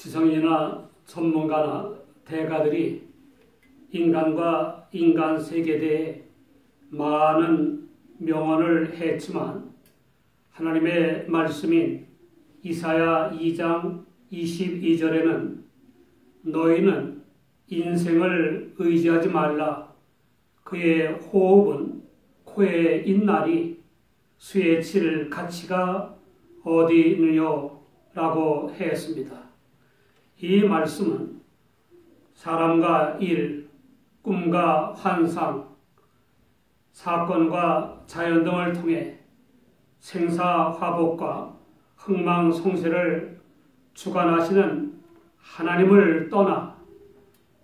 지성인이나 전문가나 대가들이 인간과 인간 세계에 대해 많은 명언을 했지만 하나님의 말씀인 이사야 2장 22절에는 너희는 인생을 의지하지 말라. 그의 호흡은 코에 있나니 수에 칠 가치가 어디 있느뇨? 라고 했습니다. 이 말씀은 사람과 일, 꿈과 환상, 사건과 자연 등을 통해 생사화복과 흥망성쇠를 주관하시는 하나님을 떠나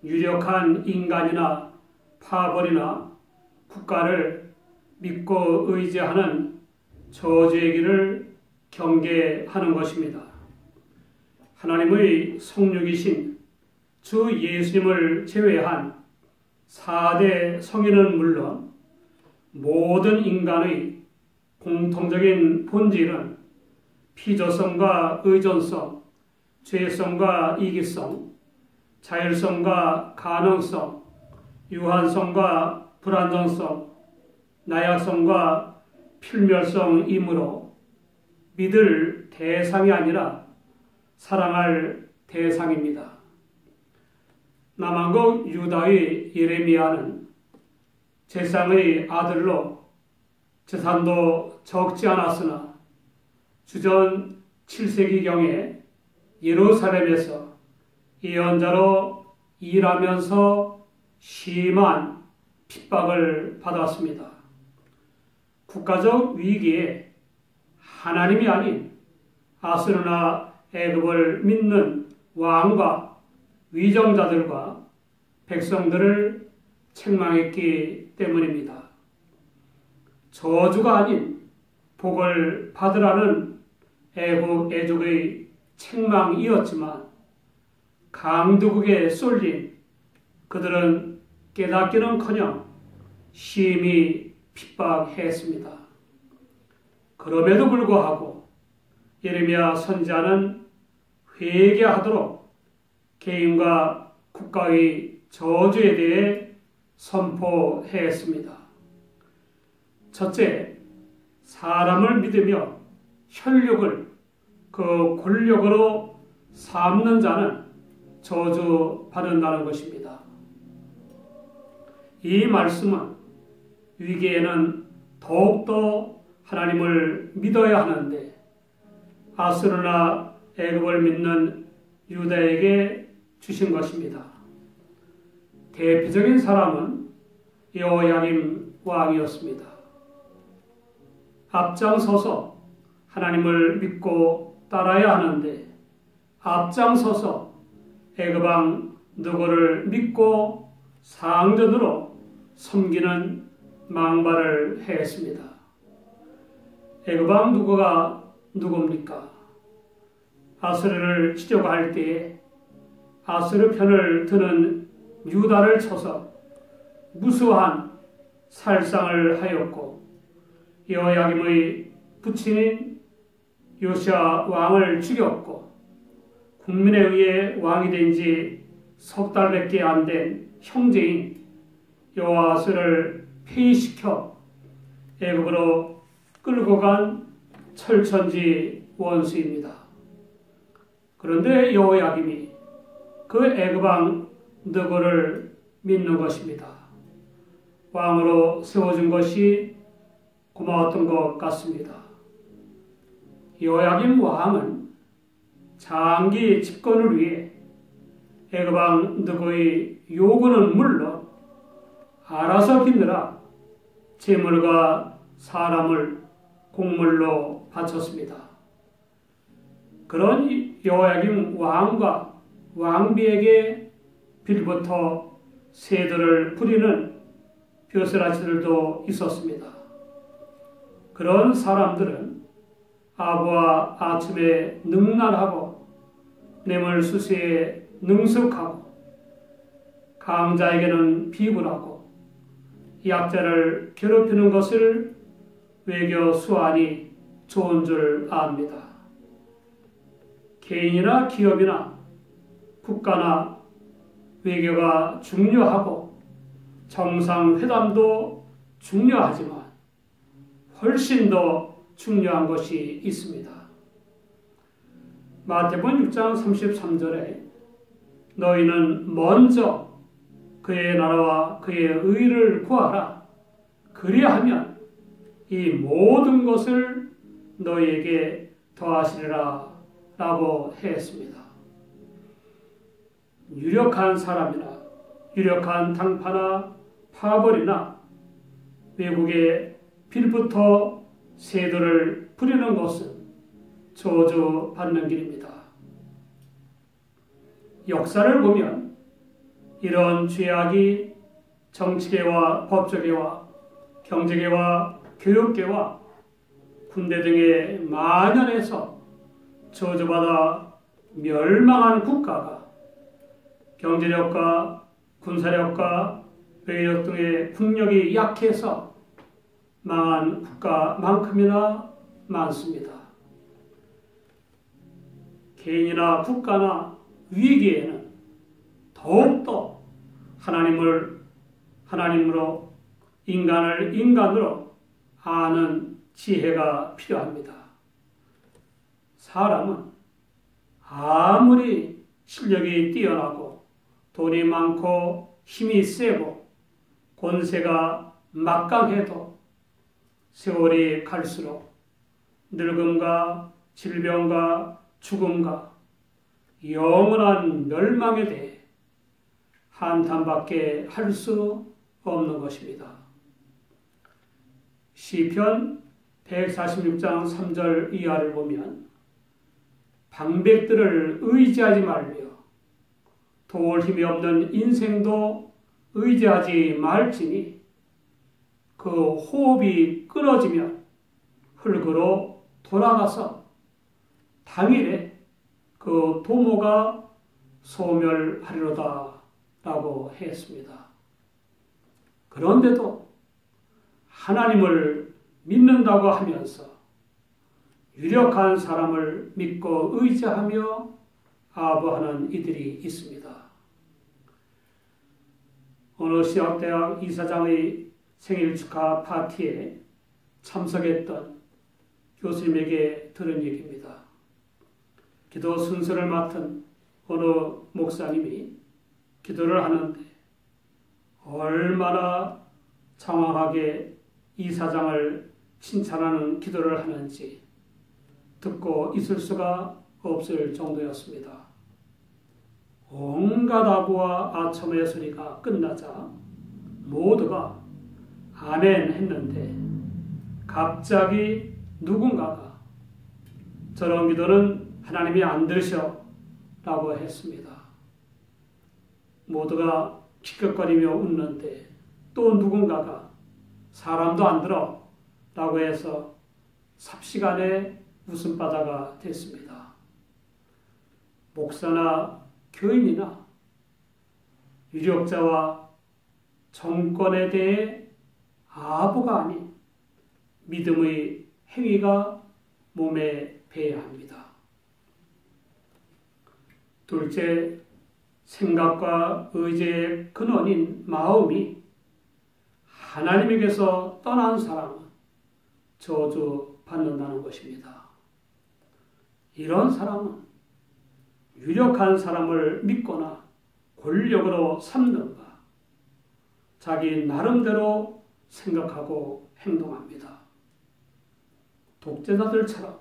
유력한 인간이나 파벌이나 국가를 믿고 의지하는 저주의 길을 경계하는 것입니다. 하나님의 성육이신 주 예수님을 제외한 4대 성인은 물론 모든 인간의 공통적인 본질은 피조성과 의존성, 죄성과 이기성, 자율성과 가능성, 유한성과 불안정성, 나약성과 필멸성이므로 믿을 대상이 아니라 사랑할 대상입니다. 남왕국 유다의 예레미야는 제상의 아들로 재산도 적지 않았으나 주전 7세기경에 예루살렘에서 예언자로 일하면서 심한 핍박을 받았습니다. 국가적 위기에 하나님이 아닌 아수르나 애굽을 믿는 왕과 위정자들과 백성들을 책망했기 때문입니다. 저주가 아닌 복을 받으라는 애국 애족의 책망이었지만 강두국에 쏠린 그들은 깨닫기는커녕 심히 핍박했습니다. 그럼에도 불구하고 예레미야 선지자는 회개하도록 개인과 국가의 저주에 대해 선포했습니다. 첫째, 사람을 믿으며 혈육을 그 권력으로 삼는 자는 저주받는다는 것입니다. 이 말씀은 위기에는 더욱더 하나님을 믿어야 하는데 아수르나 애굽을 믿는 유다에게 주신 것입니다. 대표적인 사람은 여호야김 왕이었습니다. 앞장서서 하나님을 믿고 따라야 하는데 앞장서서 애굽왕 느고를 믿고 상전으로 섬기는 망발을 했습니다. 애굽왕 느고가 누굽니까? 아수르를 치려고 할 때에 아수르 편을 드는 유다를 쳐서 무수한 살상을 하였고 여호야김의 부친인 요시야 왕을 죽였고 국민에 의해 왕이 된 지 석 달밖에 안 된 형제인 여호아스를 폐위시켜 애굽으로 끌고 간 철천지 원수입니다. 그런데 여호야김이 그 애굽왕 느고를 믿는 것입니다. 왕으로 세워준 것이 고마웠던 것 같습니다. 여호야김 왕은 장기 집권을 위해 애굽왕 느고의 요구는 물론 알아서 빚느라 재물과 사람을 공물로 바쳤습니다. 그런 여호야김 왕과 왕비에게 빌부터 세도를 부리는 벼슬아치들도 있었습니다. 그런 사람들은 아부와 아첨에 능란하고 뇌물수수에 능숙하고 강자에게는 비굴하고 약자를 괴롭히는 것을 외교 수완이 좋은 줄 압니다. 개인이나 기업이나 국가나 외교가 중요하고 정상회담도 중요하지만 훨씬 더 중요한 것이 있습니다. 마태복음 6장 33절에 너희는 먼저 그의 나라와 그의 의를 구하라. 그리하면 이 모든 것을 너희에게 더하시리라 라고 했습니다. 유력한 사람이나 유력한 당파나 파벌이나 외국의 빌부터 세도를 부리는 것은 저주받는 길입니다. 역사를 보면 이런 죄악이 정치계와 법조계와 경제계와 교육계와 군대 등에 만연해서 저주받아 멸망한 국가가 경제력과 군사력과 외교력 등의 국력이 약해서 망한 국가만큼이나 많습니다. 개인이나 국가나 위기에는 더욱더 하나님으로 인간을 인간으로 아는 지혜가 필요합니다. 사람은 아무리 실력이 뛰어나고 돈이 많고 힘이 세고 권세가 막강해도 세월이 갈수록 늙음과 질병과 죽음과 영원한 멸망에 대해 한탄밖에 할 수 없는 것입니다. 시편 146장 3절 이하를 보면 방백들을 의지하지 말며 도울 힘이 없는 인생도 의지하지 말지니 그 호흡이 끊어지면 흙으로 돌아가서 당일에 그 도모가 소멸하리로다 라고 했습니다. 그런데도 하나님을 믿는다고 하면서 유력한 사람을 믿고 의지하며 아부하는 이들이 있습니다. 어느 시학대학 이사장의 생일 축하 파티에 참석했던 교수님에게 들은 얘기입니다. 기도 순서를 맡은 어느 목사님이 기도를 하는데 얼마나 장황하게 이사장을 칭찬하는 기도를 하는지 듣고 있을 수가 없을 정도였습니다. 온갖 아부와 아첨의 소리가 끝나자 모두가 아멘 했는데 갑자기 누군가가 저런 기도는 하나님이 안 들으셔 라고 했습니다. 모두가 킥킥거리며 웃는데 또 누군가가 사람도 안 들어 라고 해서 삽시간에 웃음바다가 됐습니다. 목사나 교인이나 유력자와 정권에 대해 아부가 아닌 믿음의 행위가 몸에 배야 합니다. 둘째, 생각과 의지의 근원인 마음이 하나님에게서 떠난 사람은 저주받는다는 것입니다. 이런 사람은 유력한 사람을 믿거나 권력으로 삼는가 자기 나름대로 생각하고 행동합니다. 독재자들처럼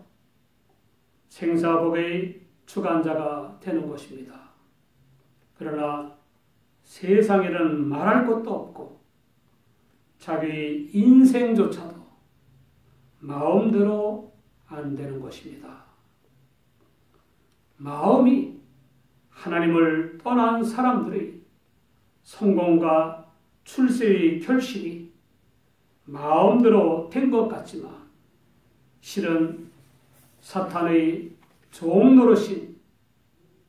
생사복의 주관자가 되는 것입니다. 그러나 세상에는 말할 것도 없고 자기 인생조차도 마음대로 안 되는 것입니다. 마음이 하나님을 떠난 사람들의 성공과 출세의 결실이 마음대로 된 것 같지만 실은 사탄의 종노릇인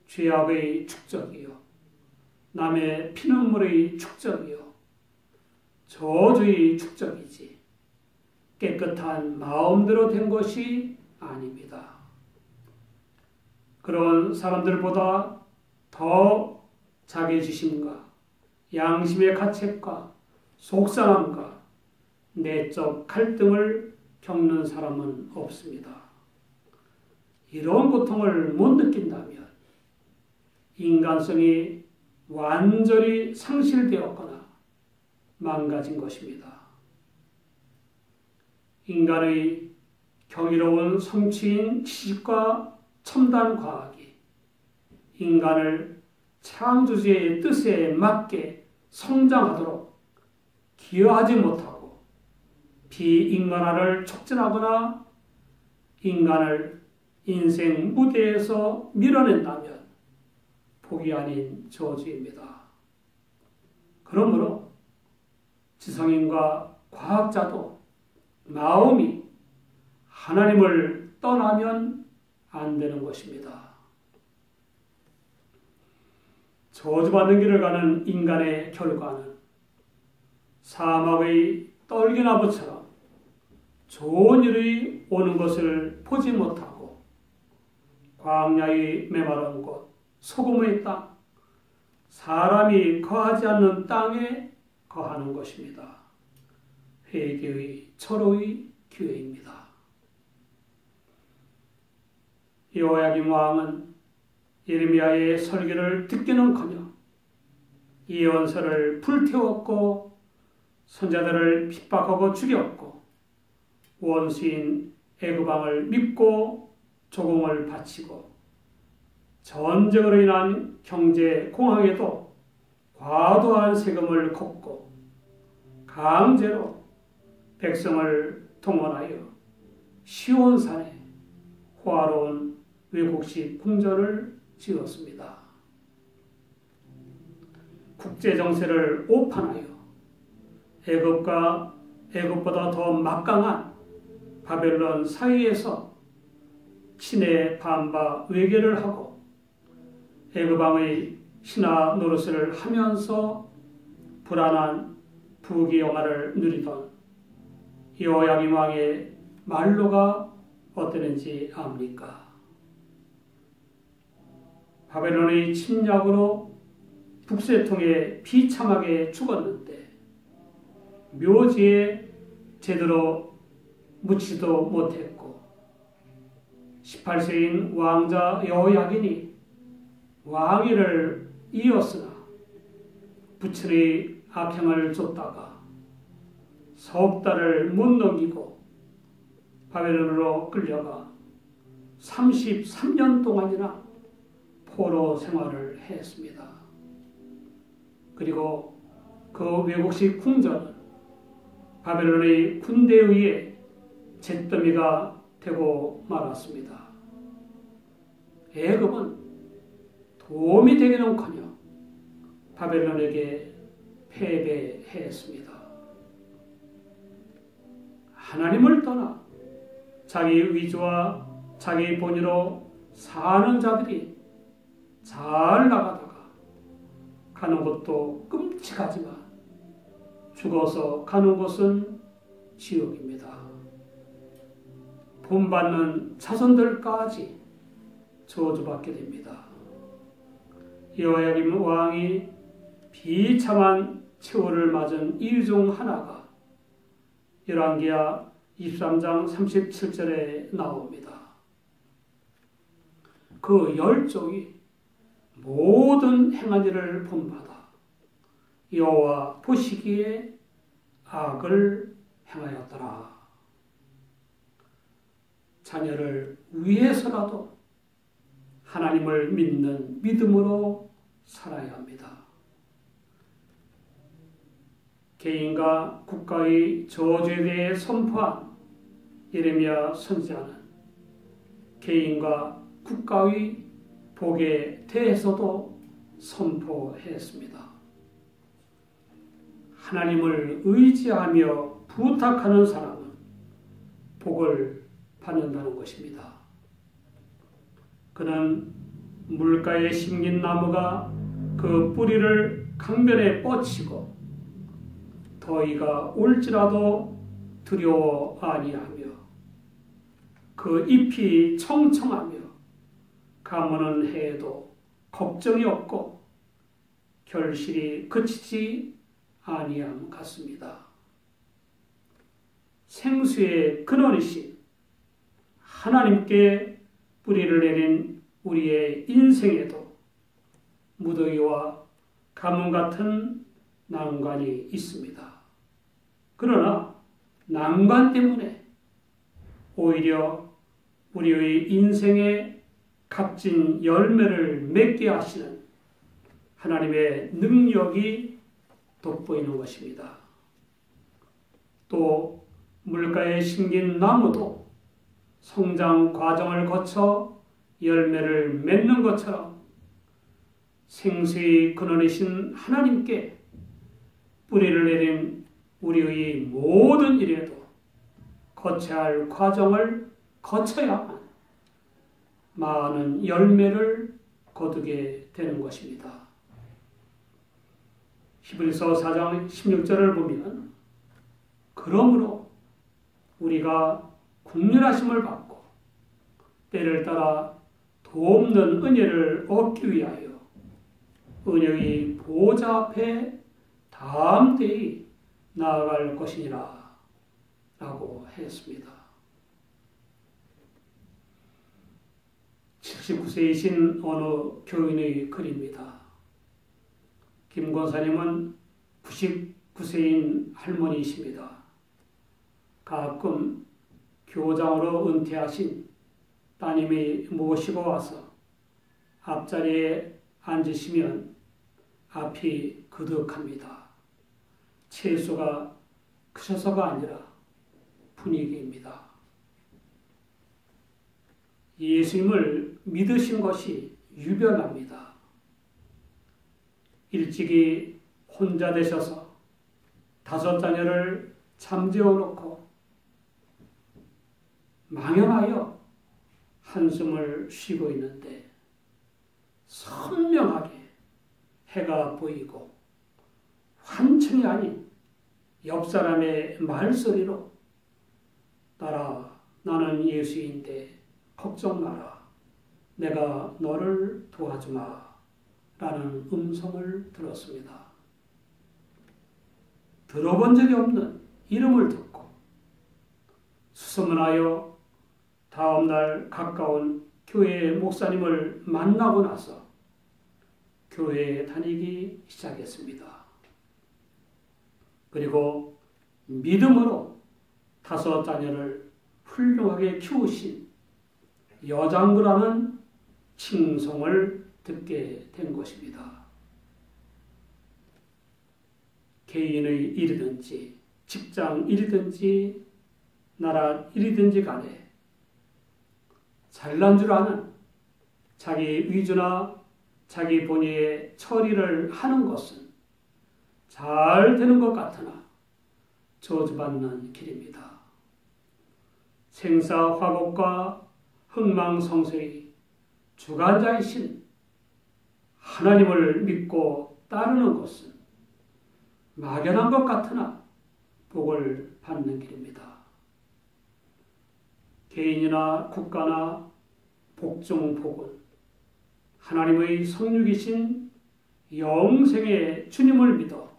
죄악의 축적이요 남의 피눈물의 축적이요 저주의 축적이지 깨끗한 마음대로 된 것이 아닙니다. 그런 사람들보다 더 자괴지심과 양심의 가책과 속상함과 내적 갈등을 겪는 사람은 없습니다. 이런 고통을 못 느낀다면 인간성이 완전히 상실되었거나 망가진 것입니다. 인간의 경이로운 성취인 지식과 첨단 과학이 인간을 창조주의 뜻에 맞게 성장하도록 기여하지 못하고 비인간화를 촉진하거나 인간을 인생 무대에서 밀어낸다면 복이 아닌 저주입니다. 그러므로 지성인과 과학자도 마음이 하나님을 떠나면 안 되는 것입니다. 저주받는 길을 가는 인간의 결과는 사막의 떨기나무처럼 좋은 일이 오는 것을 보지 못하고 광야의 메마른 곳, 소금의 땅, 사람이 거하지 않는 땅에 거하는 것입니다. 회개의 철호의 기회입니다. 여호야김 왕은 예레미야의 설교를 듣기는커녕 예언서를 불태웠고 선자들을 핍박하고 죽였고 원수인 애굽 왕을 믿고 조공을 바치고 전쟁으로 인한 경제 공황에도 과도한 세금을 걷고 강제로 백성을 동원하여 시온산에 호화로운 외국식 궁전을 지었습니다. 국제정세를 오판하여 애굽과 애굽보다 더 막강한 바벨론 사이에서 친해 반바 외교를 하고 애굽왕의 신하 노릇을 하면서 불안한 부귀영화를 누리던 여호야김 왕의 말로가 어땠는지 압니까? 바벨론의 침략으로 북새통에 비참하게 죽었는데 묘지에 제대로 묻지도 못했고 18세인 왕자 여호야긴이 왕위를 이었으나 부친의 악행을 쫓다가 석 달을 못 넘기고 바벨론으로 끌려가 33년 동안이나 포로 생활을 했습니다. 그리고 그 외국식 궁전은 바벨론의 군대에 의해 잿더미가 되고 말았습니다. 애굽은 도움이 되기는커녕 바벨론에게 패배했습니다. 하나님을 떠나 자기 위주와 자기 본의로 사는 자들이 잘 나가다가 가는 곳도 끔찍하지만 죽어서 가는 곳은 지옥입니다. 본받는 자손들까지 저주받게 됩니다. 여호야김 왕이 비참한 최후를 맞은 이유 중 하나가 열왕기하 23장 37절에 나옵니다. 그 열족이 모든 행한 일을 본받아 여호와 보시기에 악을 행하였더라. 자녀를 위해서라도 하나님을 믿는 믿음으로 살아야 합니다. 개인과 국가의 저주에 대해 선포한 예레미야 선지자는 개인과 국가의 복에 대해서도 선포했습니다. 하나님을 의지하며 부탁하는 사람은 복을 받는다는 것입니다. 그는 물가에 심긴 나무가 그 뿌리를 강변에 뻗치고 더위가 올지라도 두려워 아니하며 그 잎이 청청하며 가무는 해에도 걱정이 없고 결실이 그치지 아니함 같습니다. 생수의 근원이신 하나님께 뿌리를 내린 우리의 인생에도 무더기와 가뭄 같은 난관이 있습니다. 그러나 난관 때문에 오히려 우리의 인생에 값진 열매를 맺게 하시는 하나님의 능력이 돋보이는 것입니다. 또 물가에 심긴 나무도 성장 과정을 거쳐 열매를 맺는 것처럼 생수의 근원이신 하나님께 뿌리를 내린 우리의 모든 일에도 거쳐야 할 과정을 거쳐야만 많은 열매를 거두게 되는 것입니다. 히브리서 4장 16절을 보면 그러므로 우리가 국률하심을 받고 때를 따라 도없는 은혜를 얻기 위하여 은혜의 보좌 앞에 다음 때에 나아갈 것이니라 라고 했습니다. 79세이신 어느 교인의 글입니다. 김 권사님은 99세인 할머니이십니다. 가끔 교장으로 은퇴하신 따님이 모시고 와서 앞자리에 앉으시면 앞이 그득합니다. 채수가 크셔서가 아니라 분위기입니다. 예수님을 믿으신 것이 유별납니다. 일찍이 혼자 되셔서 5 자녀를 잠재워 놓고 망연하여 한숨을 쉬고 있는데 선명하게 해가 보이고 환청이 아닌 옆 사람의 말소리로 따라 나는 예수인데 걱정 마라. 내가 너를 도와주마. 라는 음성을 들었습니다. 들어본 적이 없는 이름을 듣고 수소문하여 다음날 가까운 교회 목사님을 만나고 나서 교회에 다니기 시작했습니다. 그리고 믿음으로 5 자녀를 훌륭하게 키우신 여장부라는 칭송을 듣게 된 것입니다. 개인의 일이든지 직장 일이든지 나라 일이든지 간에 잘난 줄 아는 자기 위주나 자기 본의의 처리를 하는 것은 잘 되는 것 같으나 저주받는 길입니다. 생사화복과 흥망성쇠의 주관자이신 하나님을 믿고 따르는 것은 막연한 것 같으나 복을 받는 길입니다. 개인이나 국가나 복종복은 하나님의 성육이신 영생의 주님을 믿어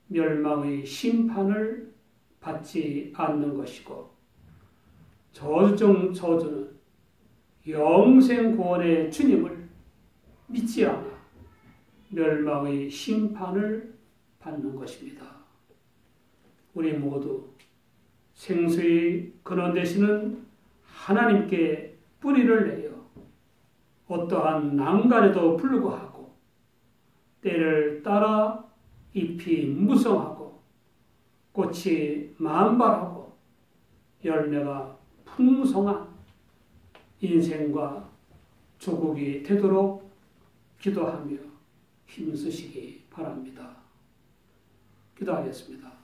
멸망의 심판을 받지 않는 것이고 저주 중 저주는 영생 구원의 주님을 믿지 않아 멸망의 심판을 받는 것입니다. 우리 모두 생수의 근원 되시는 하나님께 뿌리를 내려 어떠한 난간에도 불구하고 때를 따라 잎이 무성하고 꽃이 만발하고 열매가 풍성한 인생과 조국이 되도록 기도하며 힘쓰시기 바랍니다. 기도하겠습니다.